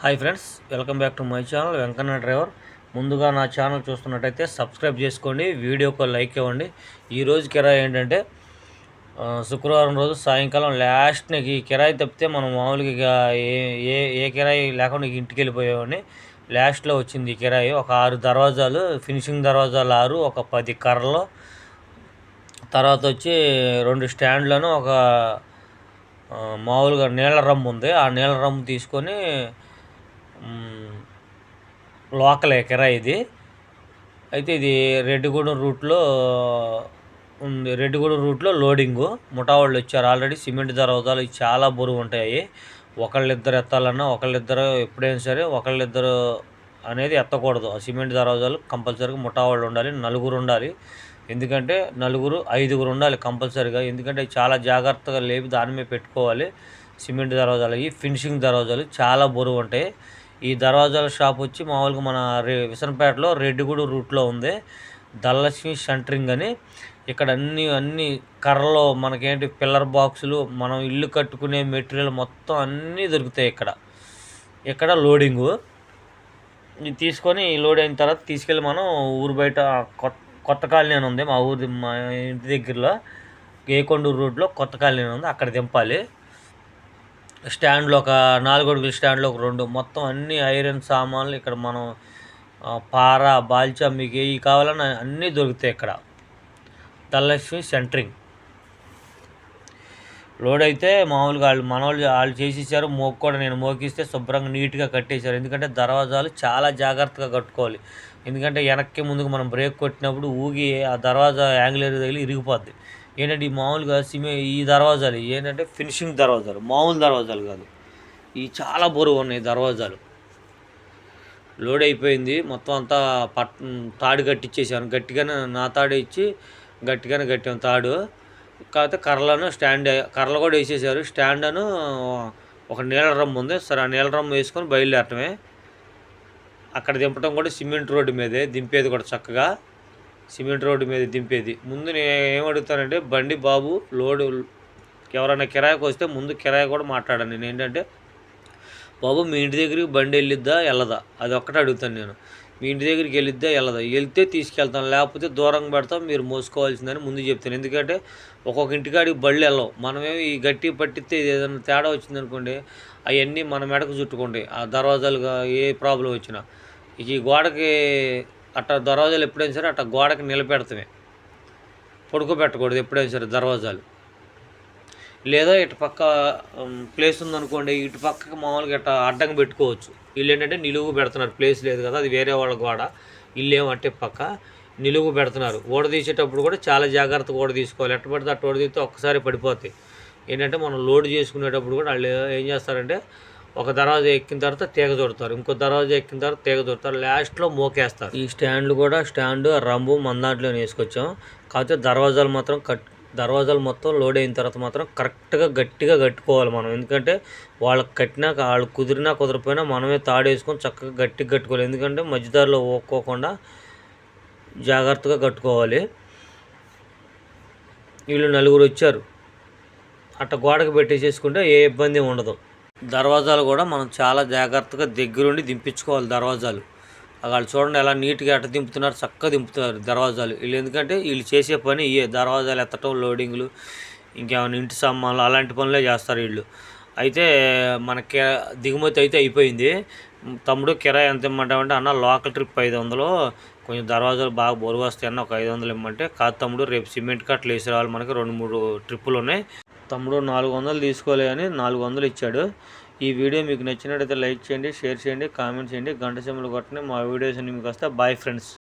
Hi friends, welcome back to my channel Venkanna driver. ముందుగా నా channel చూస్తున్నట్టయితే సబ్స్క్రైబ్ చేసుకోండి, వీడియోకి లైక్ ఇవ్వండి. ఈరోజు కిరాయి ఏంటంటే శుక్రవారం రోజు సాయంకాలం లాస్ట్ని ఈ కిరాయి తప్పితే మనం మామూలుగా ఏ ఏ ఏ కిరాయి లేకుండా ఇంటికి వెళ్ళిపోయేవాడిని. లాస్ట్లో వచ్చింది ఈ కిరాయి. ఒక 6 దర్వాజాలు, ఫినిషింగ్ దర్వాజాలు 6, ఒక 10 కర్రలు, తర్వాత వచ్చి 2 స్టాండ్లను, ఒక మామూలుగా నీళ్ళ రమ్ము ఉంది. ఆ నీళ్ళ రమ్ము తీసుకొని లోకలే కిరాయి ఇది. అయితే ఇది రెడ్డిగూడెం రూట్లో ఉంది. రెడ్డిగూడెం రూట్లో లోడింగు. ముఠా వాళ్ళు వచ్చారు ఆల్రెడీ. సిమెంట్ దర్వాజాలు చాలా బరువు ఉంటాయి. ఒకళ్ళిద్దరు ఎత్తాలన్నా, ఒకళ్ళిద్దరు ఎప్పుడైనా సరే ఒకళ్ళిద్దరు అనేది ఎత్తకూడదు. ఆ సిమెంట్ దర్వాజాలు కంపల్సరీగా ముఠా వాళ్ళు ఉండాలి, నలుగురు ఉండాలి. ఎందుకంటే 5గురు ఉండాలి కంపల్సరీగా. ఎందుకంటే చాలా జాగ్రత్తగా లేపి దాని మీద పెట్టుకోవాలి. సిమెంట్ దర్వాజాలు అవి ఫినిషింగ్ దర్వాజాలు చాలా బరువు ఉంటాయి. ఈ దర్వాజాల షాప్ వచ్చి మామూలుగా మన విసనపేటలో రెడ్డిగూడెం రూట్లో ఉంది, ధనలక్ష్మి సెంటరింగ్ అని. ఇక్కడ అన్ని కర్రలు, మనకేంటి పిల్లర్ బాక్సులు, మనం ఇల్లు కట్టుకునే మెటీరియల్ మొత్తం అన్నీ దొరుకుతాయి ఇక్కడ లోడింగు. ఇది తీసుకొని లోడ్ అయిన తర్వాత తీసుకెళ్ళి మనం ఊరు బయట కొత్త కాలనీ అని ఉంది, మా ఇంటి దగ్గరలో గేకొండూరు రోడ్లో కొత్త కాలనీ ఉంది, అక్కడ దింపాలి. స్టాండ్లో ఒక 4 అడుగుల స్టాండ్లో ఒక 2, మొత్తం అన్ని ఐరన్ సామాన్లు ఇక్కడ మనం పార, బాల్చా, మీకు ఏవి కావాలన్నా అన్నీ దొరుకుతాయి ఇక్కడ. ధనలక్ష్మి సెంటరింగ్. లోడ్ అయితే మామూలుగా వాళ్ళు చేసేసారు. కూడా నేను మోకిస్తే శుభ్రంగా నీట్గా కట్టేశారు. ఎందుకంటే దర్వాజాలు చాలా జాగ్రత్తగా కట్టుకోవాలి. ఎందుకంటే వెనక్కి ముందుకు మనం బ్రేక్ కొట్టినప్పుడు ఊగి ఆ దర్వాజా యాంగిల్ తగిలి ఇరిగిపోద్ది. ఏంటంటే ఈ మామూలుగా ఈ దర్వాజాలు ఏంటంటే ఫినిషింగ్ దర్వాజాలు, మామూలు దర్వాజాలు కాదు. ఇవి చాలా బరువు ఉన్నాయి దర్వాజాలు. లోడ్ అయిపోయింది మొత్తం అంతా. తాడు కట్టించేసాను గట్టిగానే, నా తాడు ఇచ్చి గట్టిగానే కట్టాను తాడు. కాకపోతే కర్రలు కూడా వేసేసారు. స్టాండ్ అను ఒక నీళ్ళ రమ్ము ఉంది. సరే, ఆ నీళ్ళ రమ్ము వేసుకొని బయలుదేరటమే. అక్కడ దింపడం కూడా సిమెంట్ రోడ్డు మీదే దింపేది, కూడా చక్కగా సిమెంట్ రోడ్డు మీద దింపేది. ముందు నేను ఏమడుగుతానంటే, బండి బాబు లోడు ఎవరైనా కిరాయికి వస్తే ముందు కిరాయి కూడా మాట్లాడాను నేను. ఏంటంటే, బాబు మీ ఇంటి దగ్గరికి బండి వెళ్ళిద్దా వెళ్ళదా, అది ఒక్కటే అడుగుతాను నేను. మీ ఇంటి దగ్గరికి వెళ్ళిద్దా వెళ్ళదా, వెళ్తే తీసుకెళ్తాను, లేకపోతే దూరంగా పెడతాం, మీరు మోసుకోవాల్సిందని ముందు చెప్తాను. ఎందుకంటే ఒక్కొక్క ఇంటికాడికి బళ్ళు వెళ్ళవు. మనమేమి ఈ గట్టి పట్టిస్తే ఏదైనా తేడా వచ్చిందనుకోండి, అవన్నీ మన మెడకు చుట్టుకోండి. ఆ దర్వాజాలుగా ఏ ప్రాబ్లం వచ్చినా ఈ గోడకి అట్లా దర్వాజాలు ఎప్పుడైనా సరే అట్లా గోడకి నిలబెడతామే, పడుకోబెట్టకూడదు ఎప్పుడైనా సరే దర్వాజాలు. లేదా ఇటు పక్క ప్లేస్ ఉందనుకోండి, ఇటు పక్కకి మామూలుగా ఇట్లా అడ్డంగా పెట్టుకోవచ్చు. వీళ్ళు ఏంటంటే నిలువు పెడుతున్నారు, ప్లేస్ లేదు కదా, అది వేరే వాళ్ళ గోడ. ఇల్లు ఏమంటే పక్క నిలువు పెడుతున్నారు. ఓడ తీసేటప్పుడు కూడా చాలా జాగ్రత్తగా ఓడ తీసుకోవాలి. ఎట్ట పడితే అట్ట ఓడ తీస్తే ఒక్కసారి పడిపోతాయి. ఏంటంటే మనం లోడ్ చేసుకునేటప్పుడు కూడా వాళ్ళు ఏం చేస్తారంటే, ఒక దర్వాజా ఎక్కిన తర్వాత తీగ దొరుకుతారు, ఇంకో దర్వాజా ఎక్కిన తర్వాత తీగ దొరుకుతారు, లాస్ట్లో మోకేస్తారు. ఈ స్టాండ్లు కూడా రంబు మన దాంట్లో వేసుకొచ్చాం. కాకపోతే దర్వాజాలు మొత్తం లోడ్ అయిన తర్వాత మాత్రం కరెక్ట్గా గట్టిగా కట్టుకోవాలి మనం. ఎందుకంటే వాళ్ళకి కట్టినాక వాళ్ళు కుదిరినా కుదరపోయినా మనమే తాడేసుకొని చక్కగా గట్టిగా కట్టుకోవాలి. ఎందుకంటే మధ్యదారిలో ఓక్కోకుండా జాగ్రత్తగా కట్టుకోవాలి. వీళ్ళు 4 వచ్చారు, అట్ట గోడకు పెట్టేసేసుకుంటే ఏ ఇబ్బంది ఉండదు. దర్వాజాలు కూడా మనం చాలా జాగ్రత్తగా దగ్గరుండి దింపించుకోవాలి దర్వాజాలు. వాళ్ళు చూడండి ఎలా నీట్గా ఎట్ట దింపుతున్నారు, చక్కగా దింపుతున్నారు దర్వాజాలు వీళ్ళు. ఎందుకంటే వీళ్ళు చేసే పని ఇవే, దర్వాజాలు ఎత్తటం, లోడింగ్లు, ఇంకేమైనా ఇంటి సామాన్లు అలాంటి పనులే చేస్తారు వీళ్ళు. అయితే మనకి దిగుమతి అయితే అయిపోయింది. తమ్ముడు కిరాయి ఎంత ఇమ్మంటామంటే, అన్న లోకల్ ట్రిప్ 500, కొంచెం దర్వాజాలు బాగా బరువు వస్తాయి అన్న, ఒక 500 ఇమ్మంటే, కాదు తమ్ముడు రేపు సిమెంట్ కట్టలు వేసి రావాలి, మనకి 2-3 ట్రిప్పులు ఉన్నాయి తమ్ముడు, 400 తీసుకోలే అని 400 ఇచ్చాడు. ఈ వీడియో మీకు నచ్చినట్టయితే లైక్ చేయండి, షేర్ చేయండి, కామెంట్ చేయండి, గంట సింబల్ కొట్టండి. మా వీడియోస్ అన్ని మీకు వస్తాయి. Bye friends.